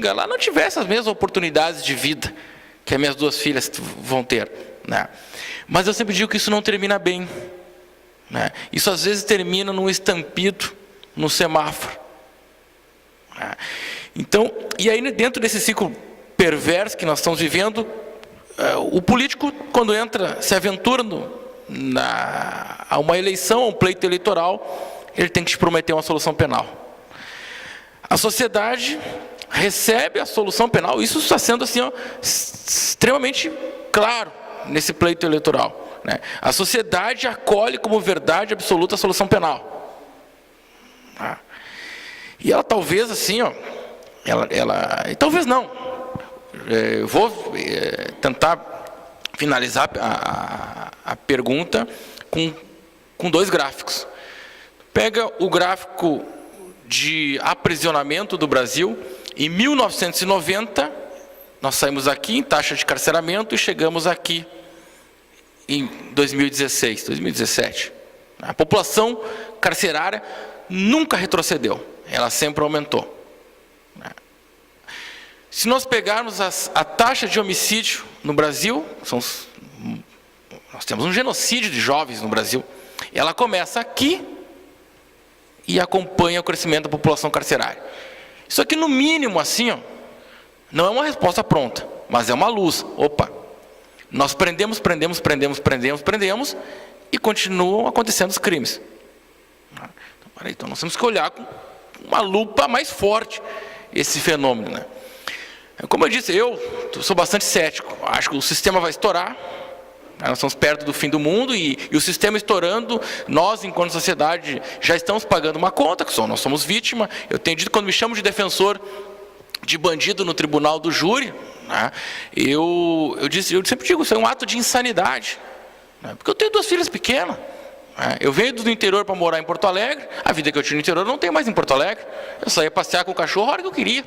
lá não tivesse as mesmas oportunidades de vida que as minhas duas filhas vão ter, né? Mas eu sempre digo que isso não termina bem, né? Isso às vezes termina num estampido, no semáforo, né? Então, e aí dentro desse ciclo perverso que nós estamos vivendo, o político, quando entra, se aventura a uma eleição, a um pleito eleitoral, ele tem que te prometer uma solução penal. A sociedade recebe a solução penal, isso está sendo assim, ó, extremamente claro nesse pleito eleitoral, né? A sociedade acolhe como verdade absoluta a solução penal. E ela talvez assim, ó, talvez não. Eu vou tentar finalizar a pergunta com dois gráficos. Pega o gráfico de aprisionamento do Brasil. Em 1990, nós saímos aqui em taxa de carceramento e chegamos aqui em 2016, 2017. A população carcerária nunca retrocedeu, ela sempre aumentou. Se nós pegarmos a taxa de homicídio no Brasil, nós temos um genocídio de jovens no Brasil, ela começa aqui e acompanha o crescimento da população carcerária. Isso aqui, no mínimo, assim, ó, não é uma resposta pronta, mas é uma luz. Opa, nós prendemos e continuam acontecendo os crimes. Então nós temos que olhar com uma lupa mais forte esse fenômeno, né? Como eu disse, eu sou bastante cético. Acho que o sistema vai estourar. Nós estamos perto do fim do mundo e o sistema estourando, nós, enquanto sociedade, já estamos pagando uma conta, que nós somos vítima. Eu tenho dito, quando me chamo de defensor de bandido no tribunal do júri, né, eu sempre digo, isso é um ato de insanidade, né, porque eu tenho duas filhas pequenas, né, eu venho do interior para morar em Porto Alegre, a vida que eu tinha no interior eu não tenho mais em Porto Alegre, eu saía passear com o cachorro a hora que eu queria.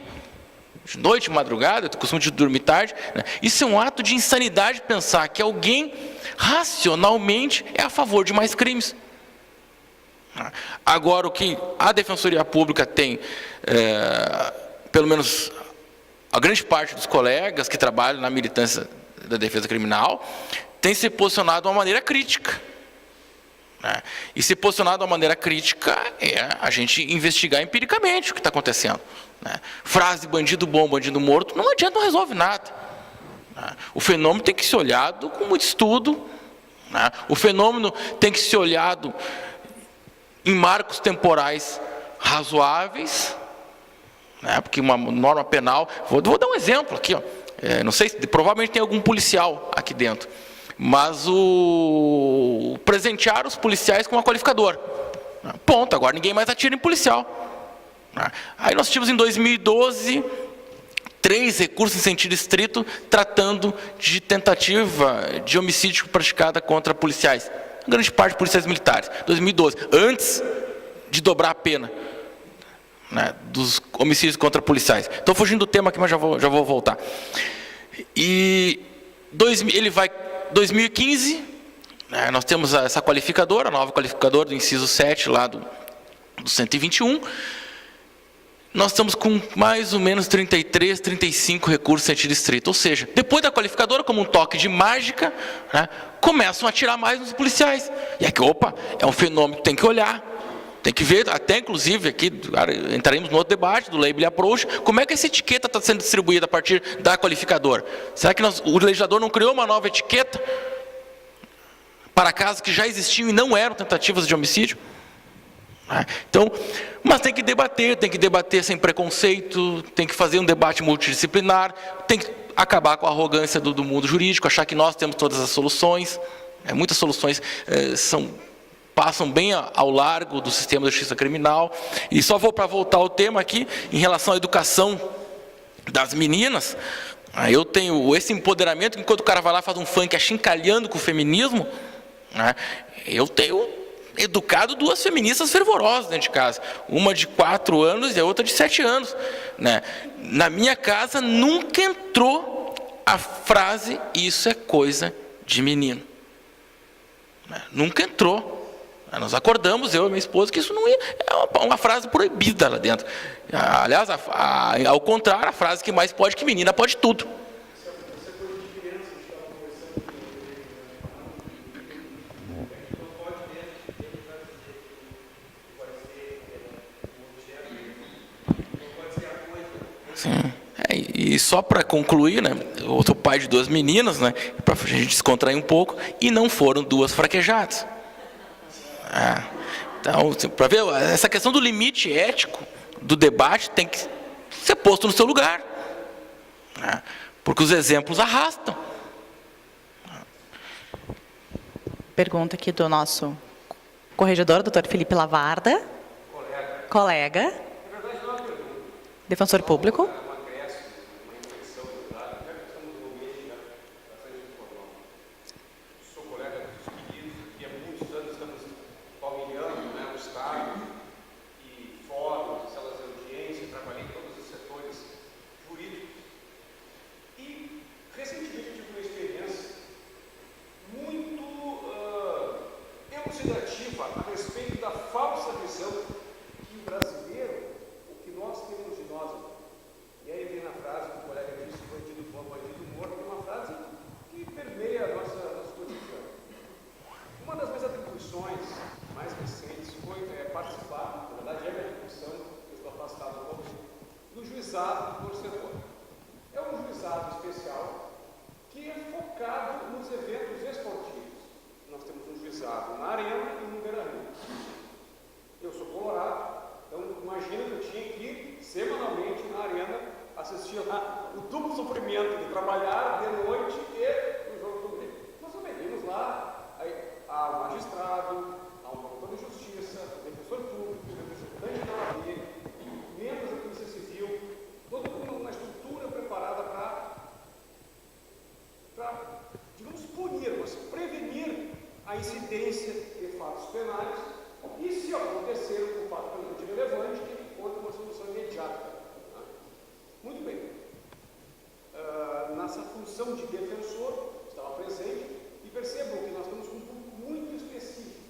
De noite, madrugada, eu costumo dormir tarde, né? Isso é um ato de insanidade pensar que alguém racionalmente é a favor de mais crimes. Agora, o que a Defensoria Pública tem, pelo menos a grande parte dos colegas que trabalham na militância da defesa criminal, tem se posicionado de uma maneira crítica. E se posicionar de uma maneira crítica é a gente investigar empiricamente o que está acontecendo. Frase bandido bom, bandido morto, não adianta, não resolve nada. O fenômeno tem que ser olhado com muito estudo. O fenômeno tem que ser olhado em marcos temporais razoáveis, porque uma norma penal... Vou dar um exemplo aqui, ó. Não sei, provavelmente tem algum policial aqui dentro. Mas presentear os policiais com uma qualificadora. Ponto, agora ninguém mais atira em policial. Aí nós tivemos em 2012 3 recursos em sentido estrito tratando de tentativa de homicídio praticada contra policiais. Grande parte de policiais militares. 2012, antes de dobrar a pena, né, dos homicídios contra policiais. Estou fugindo do tema aqui, mas já vou voltar. E 2015, né, nós temos essa qualificadora, a nova qualificadora do inciso 7, lá do 121. Nós estamos com mais ou menos 33, 35 recursos em sentido estrito. Ou seja, depois da qualificadora, como um toque de mágica, né, começam a atirar mais nos policiais. E aqui, opa, é um fenômeno que tem que olhar. Tem que ver, até inclusive, aqui entraremos no outro debate do Label Approach, como é que essa etiqueta está sendo distribuída a partir da qualificadora. Será que o legislador não criou uma nova etiqueta para casos que já existiam e não eram tentativas de homicídio? Então, mas tem que debater sem preconceito, tem que fazer um debate multidisciplinar, tem que acabar com a arrogância do mundo jurídico, achar que nós temos todas as soluções. Muitas soluções passam bem ao largo do sistema da justiça criminal. E só para voltar ao tema aqui, em relação à educação das meninas, eu tenho esse empoderamento, enquanto o cara vai lá e faz um funk achincalhando com o feminismo, eu tenho educado 2 feministas fervorosas dentro de casa, uma de 4 anos e a outra de 7 anos, né? Na minha casa nunca entrou a frase "isso é coisa de menino", né? Nunca entrou. Nós acordamos, eu e minha esposa, que isso não ia, é uma frase proibida lá dentro. Aliás, ao contrário, a frase que mais pode, que menina pode tudo. Sim. E só para concluir, né, eu sou pai de 2 meninas, né, para a gente descontrair um pouco, e não foram 2 fraquejadas. Então, para ver, essa questão do limite ético do debate tem que ser posto no seu lugar, né, porque os exemplos arrastam. Pergunta aqui do nosso corregedor, doutor Felipe Lavarda. Colega. Defensor público. a respeito da falsa visão que o brasileiro, o que nós temos de nós. E aí vem na frase que o colega disse, bandido bom, bandido morto, uma frase que permeia a nosso cotidiano. Uma das minhas atribuições mais recentes foi participar, na verdade é minha atribuição, eu estou afastado um pouco, do juizado do torcedor. É um juizado especial que é focado nos eventos esportivos. Nós temos um juizado na Arena e no Beira-Rio. Eu sou colorado, então imagina que eu tinha que ir semanalmente na Arena assistir lá o duplo sofrimento de trabalhar de noite e no jogo do Rio. Nós subimos lá, aí, há o magistrado, há um promotor de justiça, o defensor público, o representante da OAB, membros da Polícia Civil, toda uma estrutura preparada para, digamos, punir, mas prevenir a incidência de fatos penais e, se acontecer um fato penalmente relevante, que encontre uma solução imediata. Né? Muito bem. Nessa função de defensor, estava presente, e percebam que nós temos um público muito específico,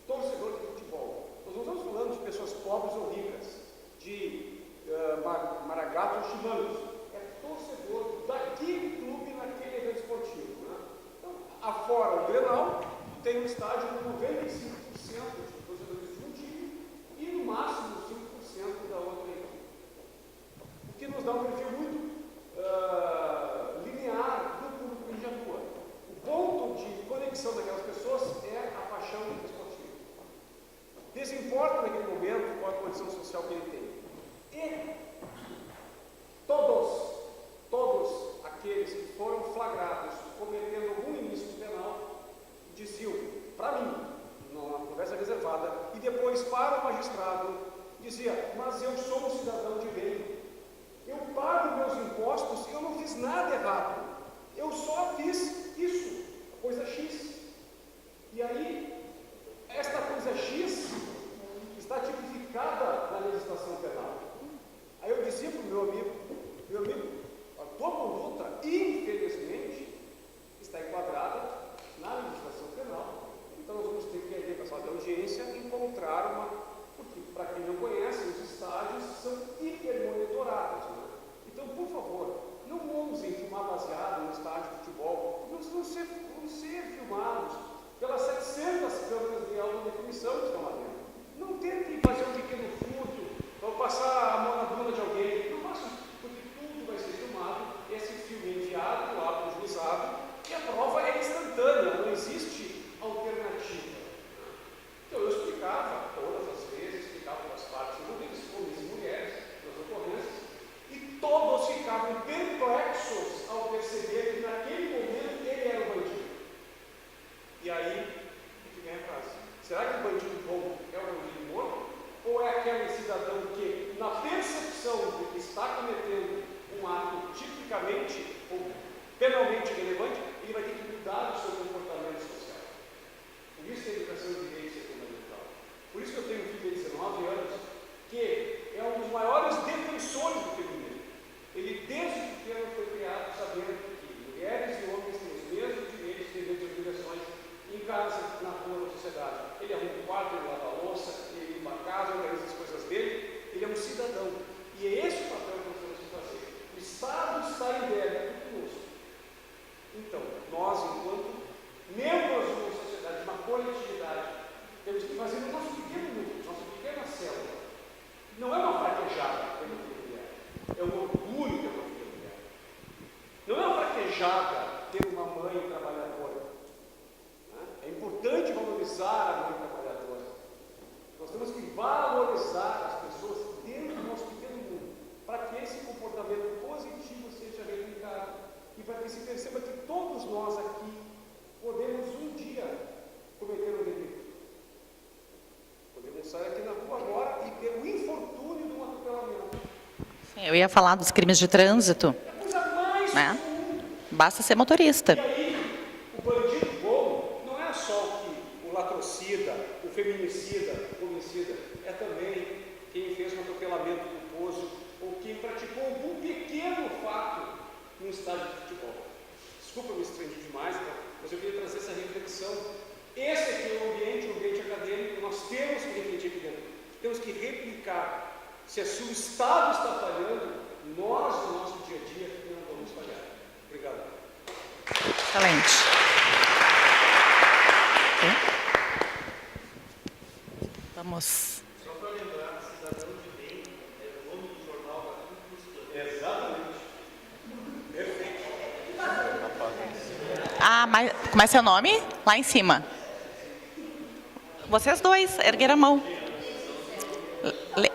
torcedor de futebol. Nós não estamos falando de pessoas pobres ou ricas, de maragatos ou chimanos. É torcedor daquele clube naquele evento esportivo. Né? Então, afora o Grenal, tem um estádio com 95% de torcedores de um time e no máximo 5% da outra equipe. O que nos dá um perfil muito linear do público que já atua. O ponto de conexão daquelas pessoas é a paixão esportiva. Desimporta naquele momento qual a condição social que ele tem. E todos aqueles que foram flagrados cometendo algum ilícito penal diziam, para mim, numa conversa reservada, e depois para o magistrado, dizia, mas eu sou um cidadão de bem, eu pago meus impostos, eu não fiz nada errado, eu só fiz isso, coisa X. E aí, esta coisa X está tipificada na legislação penal. Aí eu dizia para o meu amigo, a tua conduta, infelizmente, está enquadrada na legislação penal. Então nós vamos ter que ir para a sala de audiência encontrar uma, porque para quem não conhece, os estádios são hipermonitorados. Né? Então, por favor, não ousem filmar baseado no estádio de futebol, porque vão ser filmados pelas 700 câmeras de alta definição que estão lá dentro. Não tentem fazer um pequeno furto, ou passar a mão na bunda de alguém, não façam, porque tudo vai ser filmado, esse filme enviado lá para o juizado, e a prova é instantânea, não existe alternativa. Então eu explicava todas as vezes, explicava para as partes envolvidas, homens e mulheres, nas ocorrências, e todos ficavam perplexos ao perceber que naquele momento ele era o bandido. E aí, o que vem a frase? Será que o bandido bom é o bandido morto? Ou é aquele cidadão que, na percepção de que está cometendo um ato tipicamente ou penalmente relevante, ele vai ter que mudar o seu comportamento social? Por isso que a educação de direitos é fundamental. Por isso que eu tenho um filho de 19 anos, que é um dos maiores defensores do feminino. Ele, desde pequeno, foi criado sabendo que mulheres e homens têm os mesmos direitos, deveres e obrigações em casa, na rua, na sociedade. Ele arruma um quarto, privilegiada ter uma mãe trabalhadora. Né? É importante valorizar a mãe trabalhadora. Nós temos que valorizar as pessoas dentro do nosso pequeno mundo, para que esse comportamento positivo seja replicado e para que se perceba que todos nós aqui podemos um dia cometer um delito. Podemos sair aqui na rua agora e ter o infortúnio de um atropelamento. Sim, eu ia falar dos crimes de trânsito, É a coisa mais né? comum. Basta ser motorista. E aí, o bandido bom não é só o latrocida, o feminicida, o homicida, é também quem fez um atropelamento culposo ou quem praticou algum pequeno fato num estádio de futebol. Desculpa, me estendi demais, mas eu queria trazer essa reflexão. Esse aqui é o ambiente acadêmico, nós temos que refletir aqui dentro. Temos que replicar. Se o Estado está falhando, nós, no nosso dia a dia, não vamos falhar. Obrigado. Excelente. Vamos. Só para lembrar, cidadão de bem é o nome do jornal da Cruz. Exatamente. Perfeito. Ah, mas como é seu nome? Lá em cima. Vocês dois, ergueram a mão. Le-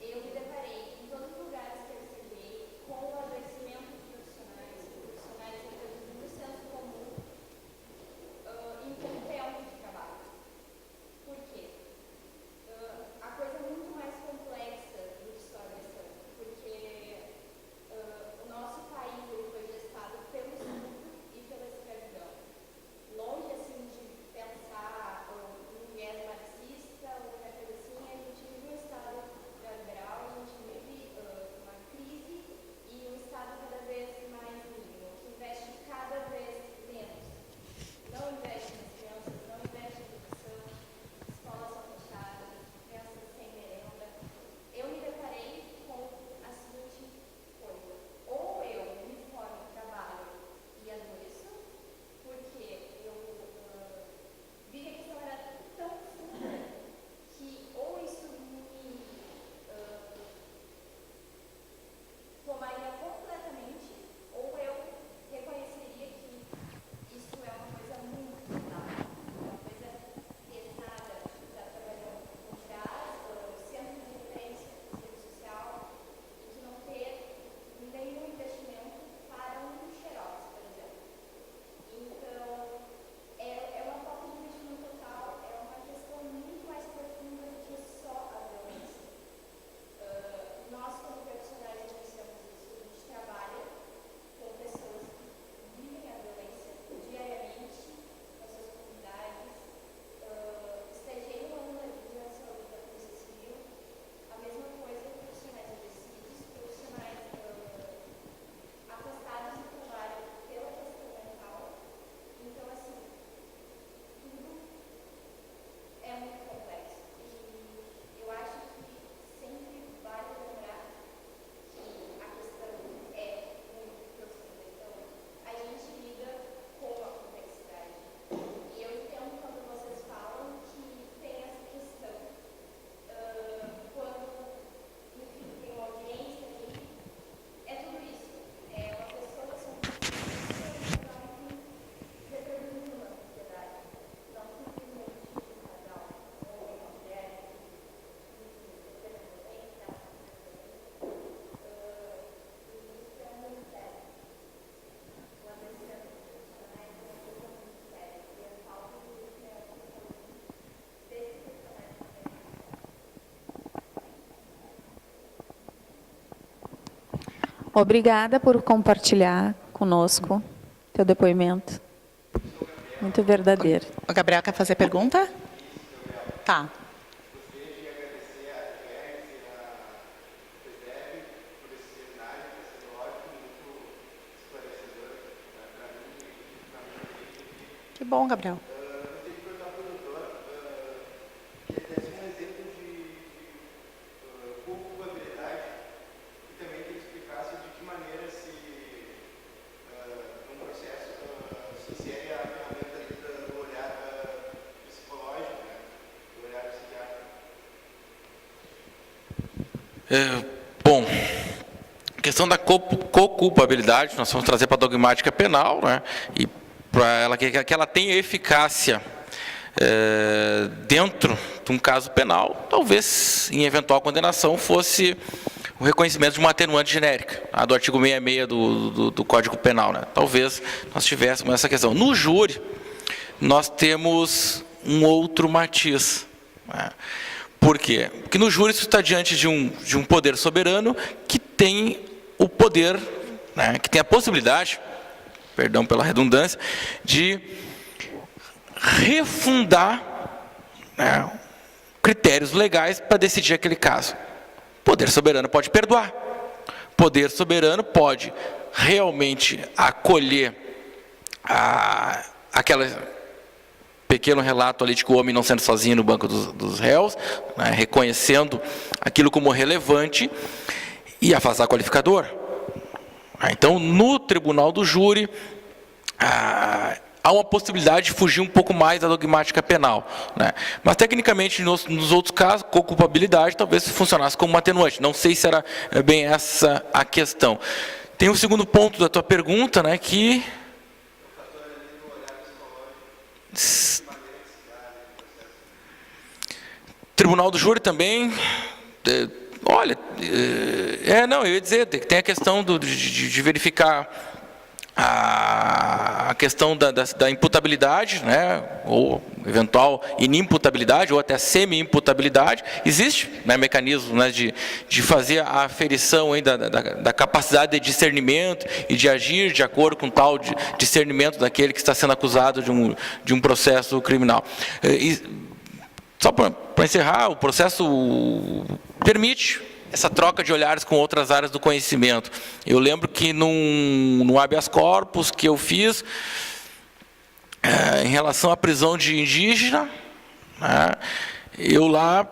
Eu me deparei em todos os lugares que eu cheguei com o adoecimento de profissionais do senso comum em conteúdo de trabalho. Por quê? A coisa é muito mais complexa do que só a agressão, porque o nosso país ele foi gestado pelo estupro e pela escravidão. Longe assim de pensar num viés marxista ou qualquer coisa assim, a gente vive um Estado neoliberal, a gente vive uma crise e um Estado cada vez mais mínimo, que investe cada vez menos. Não investe nas crianças, não investe em educação, escolas são fechadas, crianças sem merenda. Eu me deparei com a seguinte coisa: ou eu me formo, trabalho e adoeço, porque eu vi que a questão era tão funda que ou isso me tomaria completamente, ou eu reconheceria que isso é uma coisa muito pesada, é uma coisa pesada, está trabalhando com gás, centro de referência, serviço social, e que não ter nenhum investimento para um xerox, por exemplo. Então, é uma falta de investimento total, é uma questão muito mais profunda do que só a violência. Nós, como profissionais, exercemos isso, a gente trabalha com pessoas que vivem a violência diariamente nas suas comunidades. Estagiei no ano da saúde da Polícia Civil, a mesma coisa com profissionais exercidos, profissionais afastados do trabalho pela questão mental. Então, assim, tudo é muito complexo. E eu acho que sempre vale lembrar que a questão é muito profunda. Então, a gente lida com a complexidade. E eu entendo quando vocês falam que tem essa questão. Quando, enfim, tem uma audiência ali, é tudo isso. É uma pessoa, são pessoas que não reproduzindo uma sociedade, não simplesmente um casal, um homem, uma mulher, Obrigada por compartilhar conosco teu depoimento. Muito verdadeiro. O Gabriel quer fazer pergunta? Tá. Que bom, Gabriel. Um exemplo de como o Gabriel Bom, a questão da co-culpabilidade, nós vamos trazer para a dogmática penal, né? E para ela que ela tenha eficácia dentro de um caso penal, talvez, em eventual condenação, fosse o reconhecimento de uma atenuante genérica, a do artigo 66 do Código Penal, né? Talvez nós tivéssemos essa questão. No júri, nós temos um outro matiz, né? Por quê? Porque no júri isso está diante de um poder soberano que tem o poder, né, que tem a possibilidade, perdão pela redundância, de refundar, né, critérios legais para decidir aquele caso. O poder soberano pode perdoar. O poder soberano pode realmente acolher aquela pequeno relato ali de que o homem não sendo sozinho no banco dos réus, né, reconhecendo aquilo como relevante e afastar qualificador. Então, no tribunal do júri, há uma possibilidade de fugir um pouco mais da dogmática penal, né? Mas, tecnicamente, nos outros casos, com culpabilidade, talvez funcionasse como uma atenuante. Não sei se era bem essa a questão. Tem o segundo ponto da tua pergunta, né, que... Tribunal do júri também, olha, não, eu ia dizer, tem a questão de verificar a questão da imputabilidade, né, ou eventual inimputabilidade, ou até semi-imputabilidade. Existe, né, mecanismo, né, de fazer a aferição aí da capacidade de discernimento e de agir de acordo com tal discernimento daquele que está sendo acusado de um processo criminal. Só para encerrar, o processo permite essa troca de olhares com outras áreas do conhecimento. Eu lembro que num habeas corpus que eu fiz, em relação à prisão de indígena, né, eu lá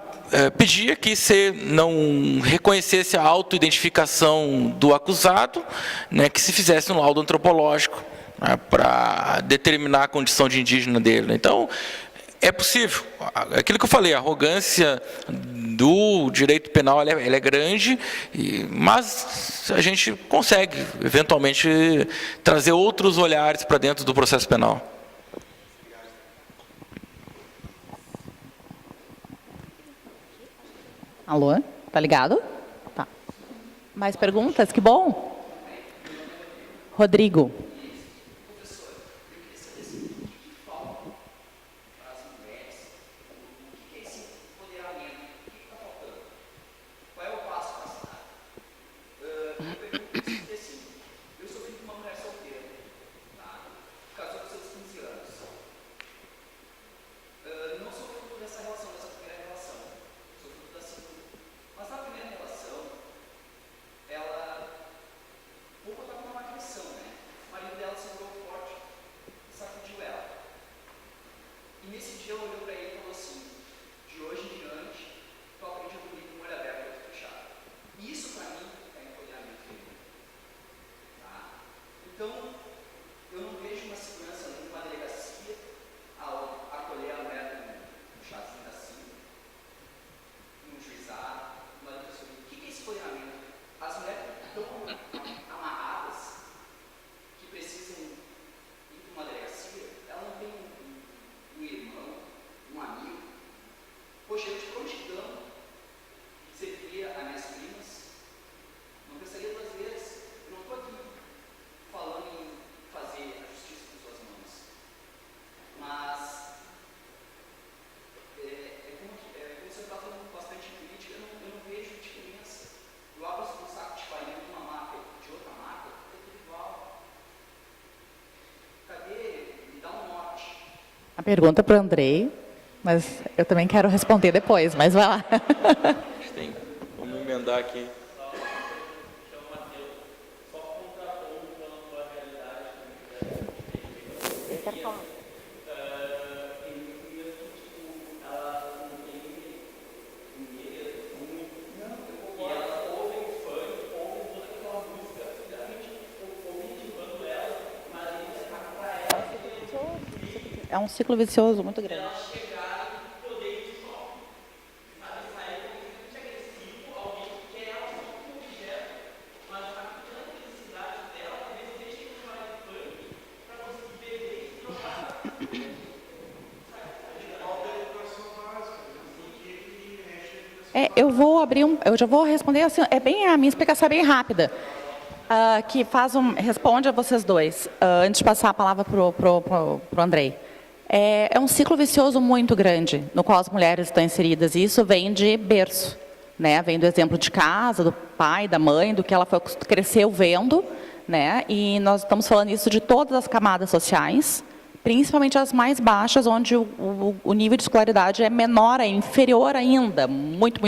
pedia que se não reconhecesse a autoidentificação do acusado, né, que se fizesse um laudo antropológico, né, para determinar a condição de indígena dele. Então, é possível. Aquilo que eu falei, a arrogância do direito penal ela é grande, mas a gente consegue, eventualmente, trazer outros olhares para dentro do processo penal. Alô? Tá ligado? Tá. Mais perguntas? Que bom. Rodrigo. A pergunta para o Andrei, mas eu também quero responder depois, mas vai lá. Vamos emendar aqui. É um ciclo vicioso muito grande. Eu vou abrir eu já vou responder assim, a minha explicação é bem rápida, que responde a vocês dois, antes de passar a palavra pro Andrei. É um ciclo vicioso muito grande, no qual as mulheres estão inseridas, e isso vem de berço, né? Vem do exemplo de casa, do pai, da mãe, do que ela cresceu vendo, né? E nós estamos falando isso de todas as camadas sociais, principalmente as mais baixas, onde o nível de escolaridade é menor, é inferior ainda, muito,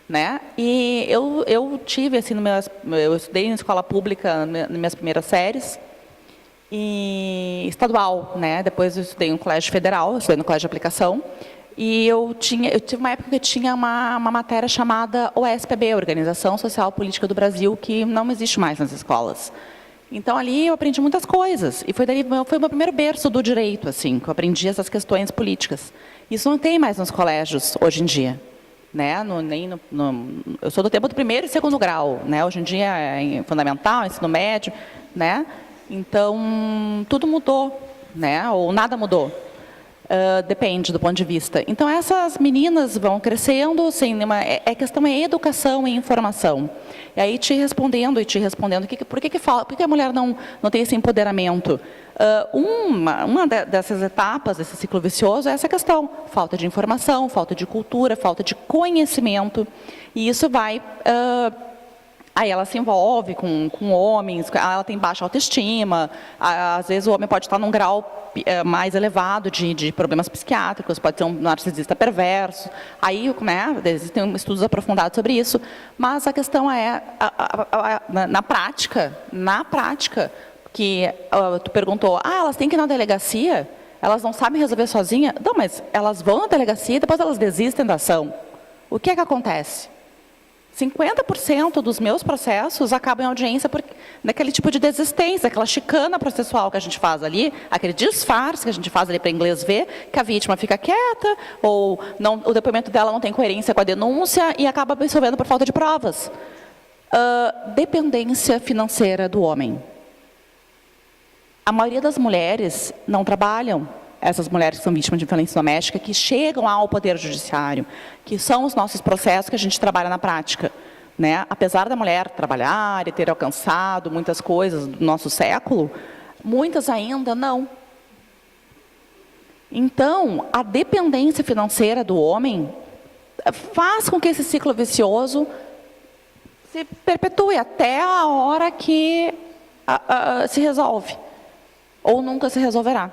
né? E eu tive, assim, eu estudei em escola pública nas minhas primeiras séries, e estadual, né? Depois eu estudei no colégio federal, eu estudei no colégio de aplicação, e eu tive uma época que tinha uma matéria chamada OSPB, Organização Social Política do Brasil, que não existe mais nas escolas. Então, ali eu aprendi muitas coisas, e foi o meu primeiro berço do direito, assim, que eu aprendi essas questões políticas. Isso não tem mais nos colégios, hoje em dia. Né? Eu sou do tempo do primeiro e segundo grau, né? Hoje em dia é fundamental, ensino médio, né? Então, tudo mudou, né? Ou nada mudou. Depende do ponto de vista. Então, essas meninas vão crescendo, sem a questão é educação e informação. E aí, te respondendo, por que a mulher não tem esse empoderamento? Uma dessas etapas, desse ciclo vicioso, é essa questão. Falta de informação, falta de cultura, falta de conhecimento. E isso vai... Aí ela se envolve com homens, ela tem baixa autoestima, às vezes o homem pode estar num grau mais elevado de problemas psiquiátricos, pode ser um narcisista perverso, aí, né, existem estudos aprofundados sobre isso, mas a questão é, na prática, que tu perguntou, elas têm que ir na delegacia, elas não sabem resolver sozinha? Não, mas elas vão na delegacia e depois elas desistem da ação. O que é que acontece? 50% dos meus processos acabam em audiência naquele tipo de desistência, aquela chicana processual que a gente faz ali, aquele disfarce que a gente faz ali para inglês ver, que a vítima fica quieta, ou o depoimento dela não tem coerência com a denúncia e acaba absolvendo por falta de provas. Dependência financeira do homem. A maioria das mulheres não trabalham. Essas mulheres que são vítimas de violência doméstica, que chegam ao Poder Judiciário, que são os nossos processos que a gente trabalha na prática. Né? Apesar da mulher trabalhar e ter alcançado muitas coisas do nosso século, muitas ainda não. Então, a dependência financeira do homem faz com que esse ciclo vicioso se perpetue até a hora que se resolve, ou nunca se resolverá.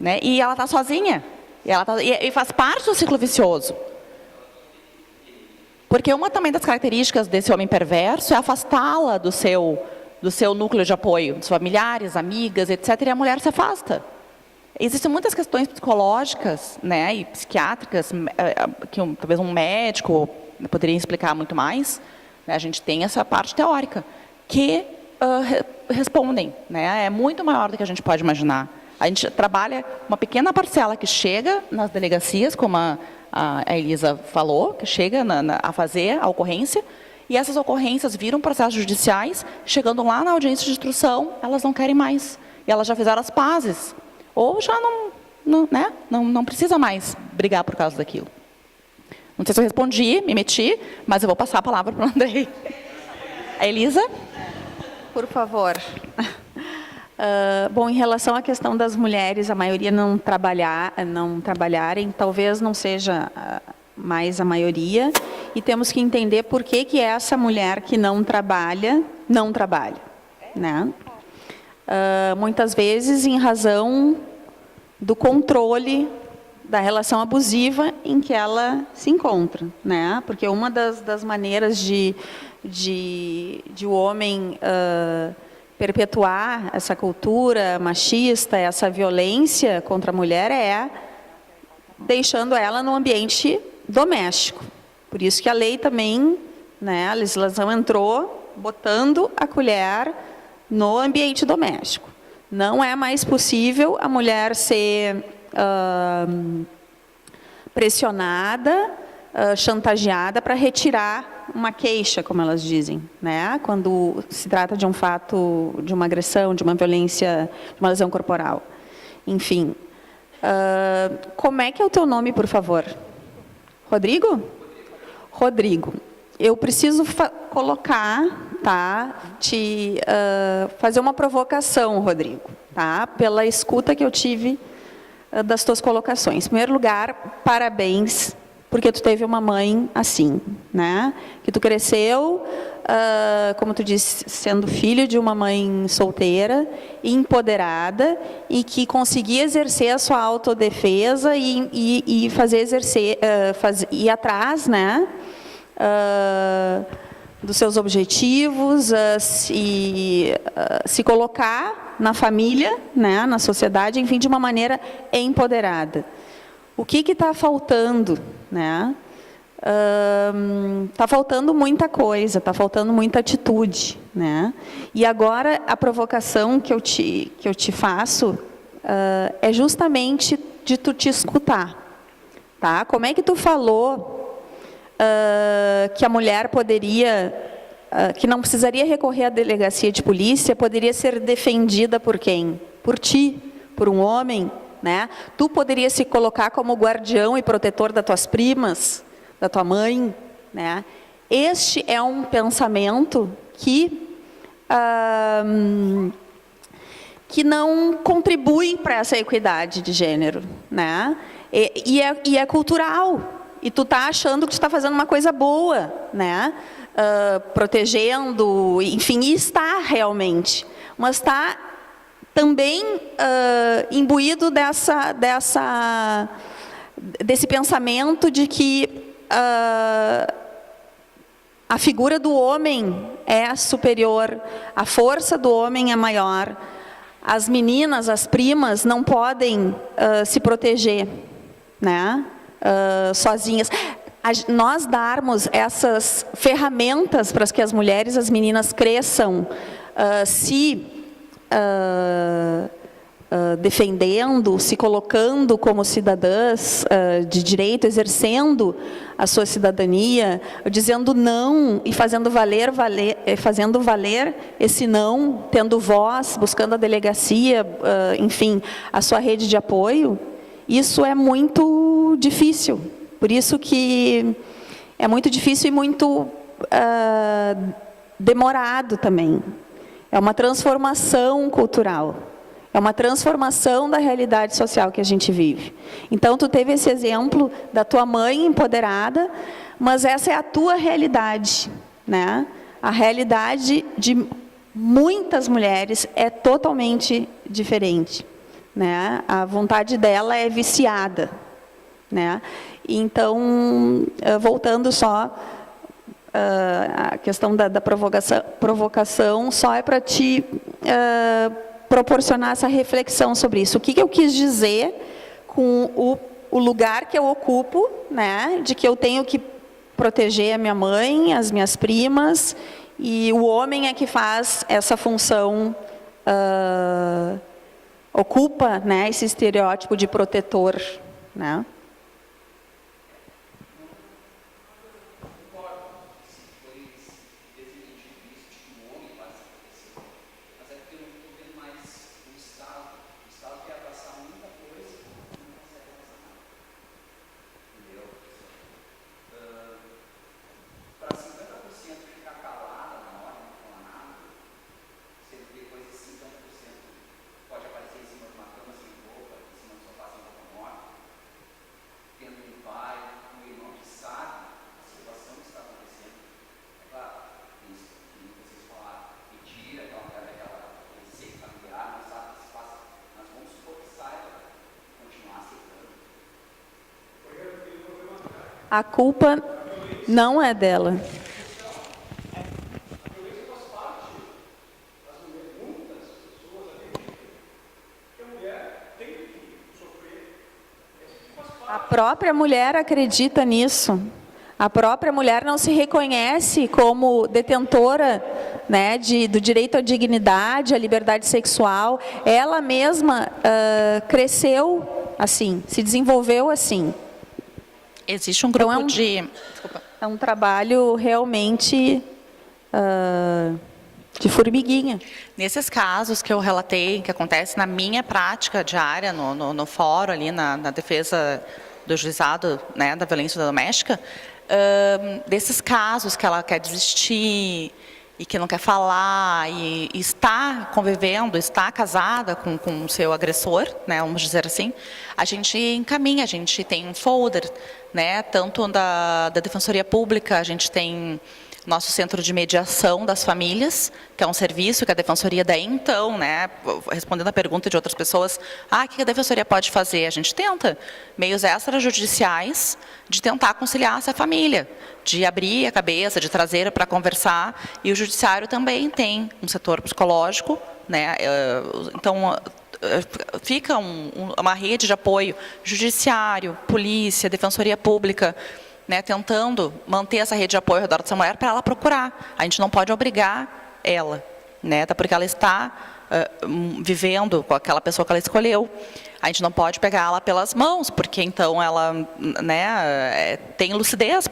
Né? E ela está sozinha, e faz parte do ciclo vicioso. Porque uma também das características desse homem perverso é afastá-la do seu núcleo de apoio, dos familiares, amigas, etc., e a mulher se afasta. Existem muitas questões psicológicas, né, e psiquiátricas, que talvez um médico poderia explicar muito mais, né? A gente tem essa parte teórica, que respondem, né? É muito maior do que a gente pode imaginar. A gente trabalha uma pequena parcela que chega nas delegacias, como a Elisa falou, que chega a fazer a ocorrência, e essas ocorrências viram processos judiciais, chegando lá na audiência de instrução, elas não querem mais. E elas já fizeram as pazes. Ou já não precisa mais brigar por causa daquilo. Não sei se eu respondi, me meti, mas eu vou passar a palavra para o Andrei. A Elisa? Por favor. Bom, em relação à questão das mulheres, a maioria não trabalharem, talvez não seja mais a maioria, e temos que entender por que essa mulher que não trabalha, né? Muitas vezes em razão do controle da relação abusiva em que ela se encontra, né? Porque uma das maneiras de o homem perpetuar essa cultura machista, essa violência contra a mulher é deixando ela no ambiente doméstico. Por isso que a lei também, né, a legislação entrou botando a colher no ambiente doméstico. Não é mais possível a mulher ser pressionada, chantageada para retirar uma queixa, como elas dizem, né? Quando se trata de um fato, de uma agressão, de uma violência, de uma lesão corporal. Enfim. Como é que é o teu nome, por favor? Rodrigo? Rodrigo, eu preciso colocar, tá? Fazer uma provocação, Rodrigo, tá? Pela escuta que eu tive das tuas colocações. Em primeiro lugar, parabéns, porque tu teve uma mãe assim, né? Que tu cresceu, como tu disse, sendo filho de uma mãe solteira, empoderada, e que conseguia exercer a sua autodefesa e fazer ir atrás, né? Dos seus objetivos, se colocar na família, né? Na sociedade, enfim, de uma maneira empoderada. O que está faltando, né? Está faltando muita coisa, está faltando muita atitude, né? E agora a provocação que eu te faço é justamente de tu te escutar, tá? Como é que tu falou que a mulher poderia, que não precisaria recorrer à delegacia de polícia, poderia ser defendida por quem? Por ti, por um homem, né? Tu poderia se colocar como guardião e protetor das tuas primas, da tua mãe, né? Este é um pensamento que não contribui para essa equidade de gênero, né? E é cultural. E tu tá achando que tu está fazendo uma coisa boa, né? Protegendo, enfim, e está realmente, mas está também imbuído desse pensamento de que a figura do homem é superior, a força do homem é maior, as meninas, as primas não podem se proteger, né? Sozinhas. Nós darmos essas ferramentas para que as mulheres, as meninas cresçam defendendo, se colocando como cidadãs de direito, exercendo a sua cidadania, dizendo não e fazendo valer esse não, tendo voz, buscando a delegacia, enfim, a sua rede de apoio, isso é muito difícil. Por isso que é muito difícil e muito demorado também. É uma transformação cultural. É uma transformação da realidade social que a gente vive. Então, tu teve esse exemplo da tua mãe empoderada, mas essa é a tua realidade, né? A realidade de muitas mulheres é totalmente diferente, né? A vontade dela é viciada, né? Então, voltando só a questão da provocação, só é para te proporcionar essa reflexão sobre isso. O que eu quis dizer com o lugar que eu ocupo, né, de que eu tenho que proteger a minha mãe, as minhas primas, e o homem é que faz essa função, ocupa, né, esse estereótipo de protetor, né? A culpa não é dela. A própria mulher acredita nisso. A própria mulher não se reconhece como detentora, né, do direito à dignidade, à liberdade sexual. Ela mesma cresceu assim, se desenvolveu assim. Existe um grupo É um trabalho realmente de formiguinha. Nesses casos que eu relatei, que acontece na minha prática diária, no fórum ali, na defesa do juizado, né, da violência doméstica, desses casos que ela quer desistir e que não quer falar e está convivendo, está casada com o seu agressor, né, vamos dizer assim, a gente encaminha, a gente tem um folder, né, tanto da Defensoria Pública, a gente tem nosso centro de mediação das famílias, que é um serviço que a Defensoria dá então, né, respondendo a pergunta de outras pessoas, o que a Defensoria pode fazer? A gente tenta meios extrajudiciais de tentar conciliar essa família, de abrir a cabeça, de trazer para conversar, e o Judiciário também tem um setor psicológico, né, então fica uma rede de apoio, Judiciário, Polícia, Defensoria Pública, né, tentando manter essa rede de apoio ao redor dessa mulher para ela procurar. A gente não pode obrigar ela, né, até porque ela está vivendo com aquela pessoa que ela escolheu. A gente não pode pegar ela pelas mãos, porque então ela, né, tem lucidez,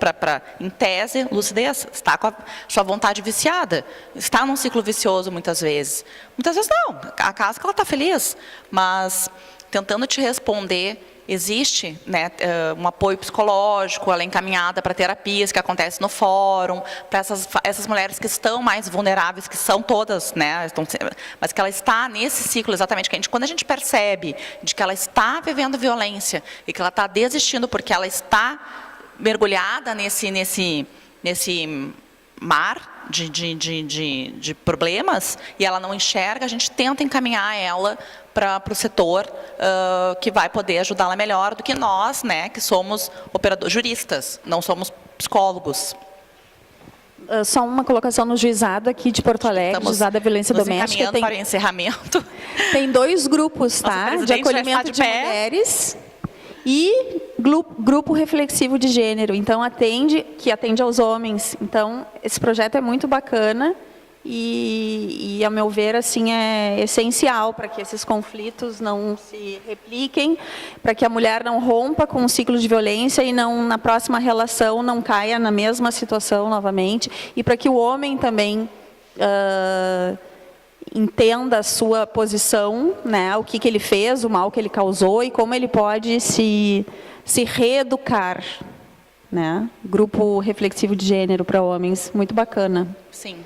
em tese, lucidez, está com a sua vontade viciada, está num ciclo vicioso muitas vezes. Muitas vezes não, há casos que ela está feliz, mas tentando te responder, existe, né, um apoio psicológico, ela é encaminhada para terapias que acontecem no fórum, para essas mulheres que estão mais vulneráveis, que são todas, né, mas que ela está nesse ciclo exatamente, quando a gente percebe de que ela está vivendo violência e que ela está desistindo porque ela está mergulhada nesse mar de problemas e ela não enxerga, a gente tenta encaminhar ela para o setor que vai poder ajudá-la melhor do que nós, né, que somos juristas, não somos psicólogos. Só uma colocação no juizado aqui de Porto Alegre, juizado da violência doméstica. Para encerramento. Tem 2 grupos, tá, de acolhimento de mulheres e grupo reflexivo de gênero. Então, que atende aos homens. Então, esse projeto é muito bacana e a meu ver, assim, é essencial para que esses conflitos não se repliquem, para que a mulher não rompa com um ciclo de violência e não, na próxima relação, não caia na mesma situação novamente, e para que o homem também entenda a sua posição, né, o que ele fez, o mal que ele causou e como ele pode se reeducar, né? Grupo reflexivo de gênero para homens, muito bacana. Sim.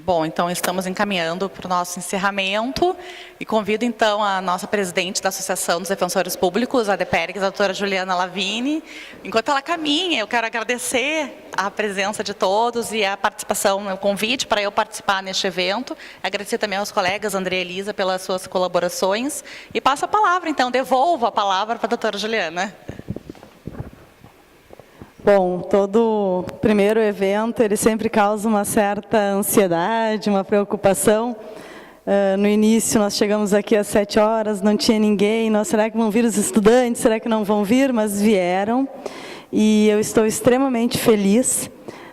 Bom, então estamos encaminhando para o nosso encerramento e convido então a nossa presidente da Associação dos Defensores Públicos, a DEPERIX, a doutora Juliana Lavini. Enquanto ela caminha, eu quero agradecer a presença de todos e a participação, o convite para eu participar neste evento. Agradecer também aos colegas André e Elisa pelas suas colaborações e passo a palavra, então, devolvo a palavra para a doutora Juliana. Bom, todo primeiro evento, ele sempre causa uma certa ansiedade, uma preocupação. No início, nós chegamos aqui às 7 horas, não tinha ninguém. Será que vão vir os estudantes? Será que não vão vir? Mas vieram. E eu estou extremamente feliz.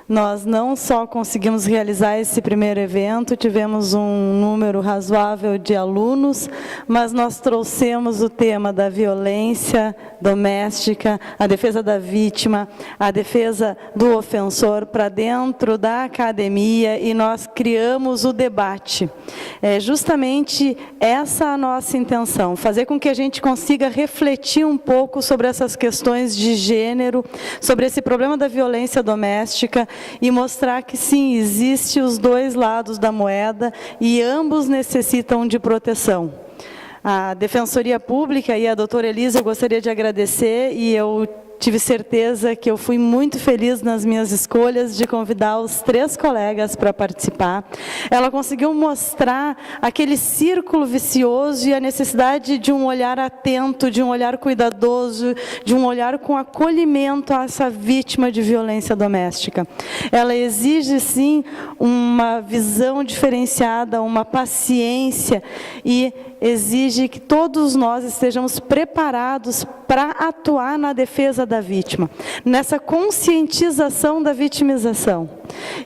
Nós não só conseguimos realizar esse primeiro evento, tivemos um número razoável de alunos, mas nós trouxemos o tema da violência doméstica, a defesa da vítima, a defesa do ofensor para dentro da academia e nós criamos o debate. É justamente essa a nossa intenção, fazer com que a gente consiga refletir um pouco sobre essas questões de gênero, sobre esse problema da violência doméstica, e mostrar que sim, existe os 2 lados da moeda e ambos necessitam de proteção. A Defensoria Pública e a doutora Elisa, eu gostaria de agradecer e eu tive certeza que eu fui muito feliz nas minhas escolhas de convidar os 3 colegas para participar. Ela conseguiu mostrar aquele círculo vicioso e a necessidade de um olhar atento, de um olhar cuidadoso, de um olhar com acolhimento a essa vítima de violência doméstica. Ela exige, sim, uma visão diferenciada, uma paciência e exige que todos nós estejamos preparados para atuar na defesa da vítima, nessa conscientização da vitimização.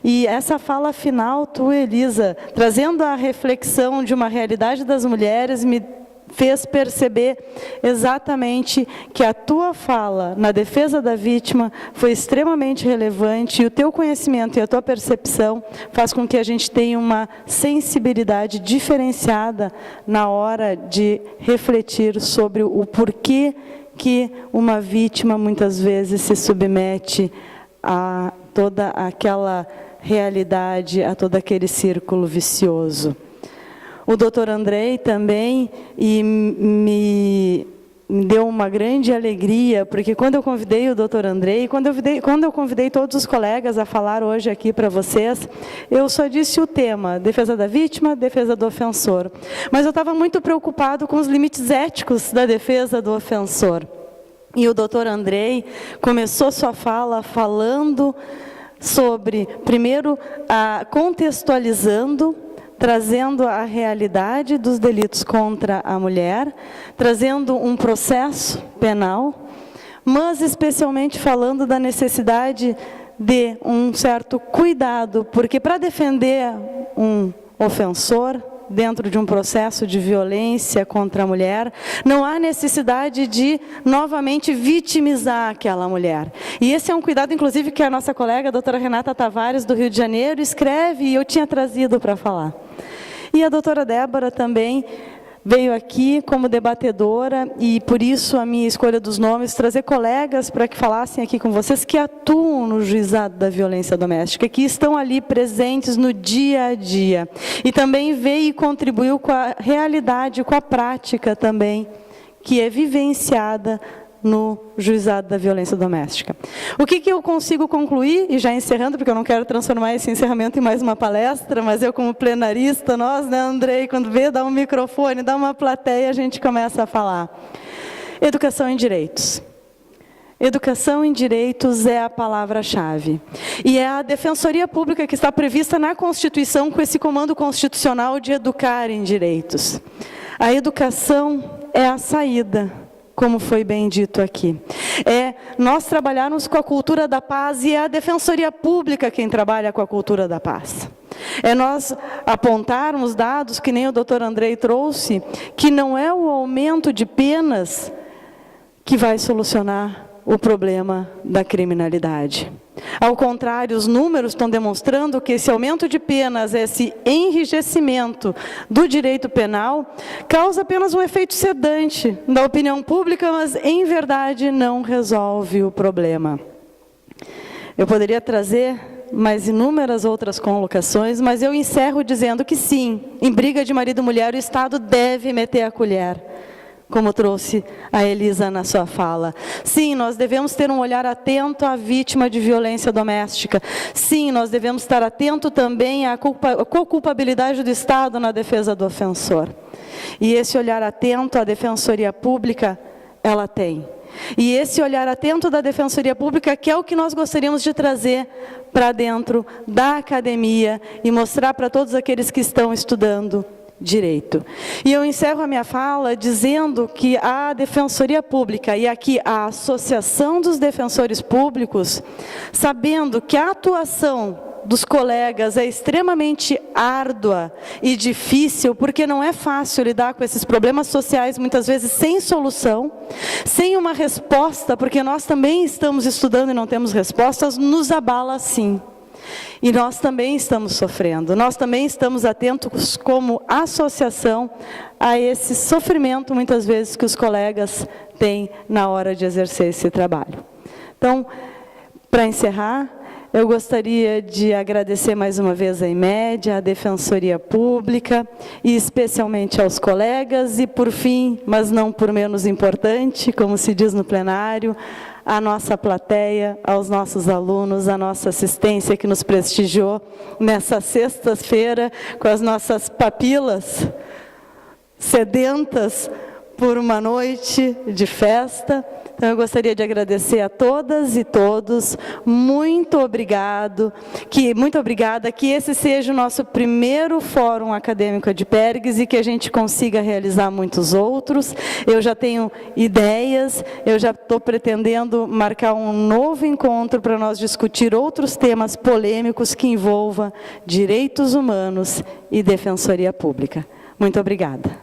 E essa fala final, tu, Elisa, trazendo a reflexão de uma realidade das mulheres, me fez perceber exatamente que a tua fala na defesa da vítima foi extremamente relevante e o teu conhecimento e a tua percepção faz com que a gente tenha uma sensibilidade diferenciada na hora de refletir sobre o porquê que uma vítima muitas vezes se submete a toda aquela realidade, a todo aquele círculo vicioso. O Dr. Andrei também me deu uma grande alegria, porque quando eu convidei o Dr. Andrei, quando eu convidei todos os colegas a falar hoje aqui para vocês, eu só disse o tema, defesa da vítima, defesa do ofensor. Mas eu estava muito preocupado com os limites éticos da defesa do ofensor. E o Dr. Andrei começou sua fala falando sobre, primeiro, contextualizando, trazendo a realidade dos delitos contra a mulher, trazendo um processo penal, mas especialmente falando da necessidade de um certo cuidado, porque para defender um ofensor, dentro de um processo de violência contra a mulher, não há necessidade de, novamente, vitimizar aquela mulher. E esse é um cuidado, inclusive, que a nossa colega, a doutora Renata Tavares, do Rio de Janeiro, escreve e eu tinha trazido para falar. E a doutora Débora também veio aqui como debatedora, e por isso a minha escolha dos nomes, trazer colegas para que falassem aqui com vocês que atuam no juizado da violência doméstica, que estão ali presentes no dia a dia. E também veio e contribuiu com a realidade, com a prática também, que é vivenciada no juizado da violência doméstica. O que eu consigo concluir, e já encerrando, porque eu não quero transformar esse encerramento em mais uma palestra, mas eu como plenarista, nós, né, Andrei, quando vê, dá um microfone, dá uma plateia, a gente começa a falar. Educação em direitos. Educação em direitos é a palavra-chave. E é a Defensoria Pública que está prevista na Constituição com esse comando constitucional de educar em direitos. A educação é a saída, como foi bem dito aqui. É nós trabalharmos com a cultura da paz e é a Defensoria Pública quem trabalha com a cultura da paz. É nós apontarmos dados, que nem o Dr. Andrei trouxe, que não é o aumento de penas que vai solucionar o problema da criminalidade. Ao contrário, os números estão demonstrando que esse aumento de penas, esse enrijecimento do direito penal, causa apenas um efeito sedante da opinião pública, mas, em verdade, não resolve o problema. Eu poderia trazer mais inúmeras outras colocações, mas eu encerro dizendo que sim, em briga de marido e mulher, o Estado deve meter a colher, como trouxe a Elisa na sua fala. Sim, nós devemos ter um olhar atento à vítima de violência doméstica. Sim, nós devemos estar atento também à culpabilidade do Estado na defesa do ofensor. E esse olhar atento à Defensoria Pública, ela tem. E esse olhar atento da Defensoria Pública, que é o que nós gostaríamos de trazer para dentro da academia e mostrar para todos aqueles que estão estudando direito. E eu encerro a minha fala dizendo que a Defensoria Pública e aqui a Associação dos Defensores Públicos, sabendo que a atuação dos colegas é extremamente árdua e difícil, porque não é fácil lidar com esses problemas sociais, muitas vezes sem solução, sem uma resposta, porque nós também estamos estudando e não temos respostas, nos abala sim. E nós também estamos sofrendo, nós também estamos atentos como associação a esse sofrimento, muitas vezes, que os colegas têm na hora de exercer esse trabalho. Então, para encerrar, eu gostaria de agradecer mais uma vez a IMED, à Defensoria Pública, e especialmente aos colegas, e por fim, mas não por menos importante, como se diz no plenário, à nossa plateia, aos nossos alunos, à nossa assistência que nos prestigiou nessa sexta-feira, com as nossas papilas sedentas por uma noite de festa. Então, eu gostaria de agradecer a todas e todos, muito obrigada, que esse seja o nosso primeiro Fórum Acadêmico de Pérgues e que a gente consiga realizar muitos outros. Eu já tenho ideias, eu já estou pretendendo marcar um novo encontro para nós discutir outros temas polêmicos que envolvam direitos humanos e defensoria pública. Muito obrigada.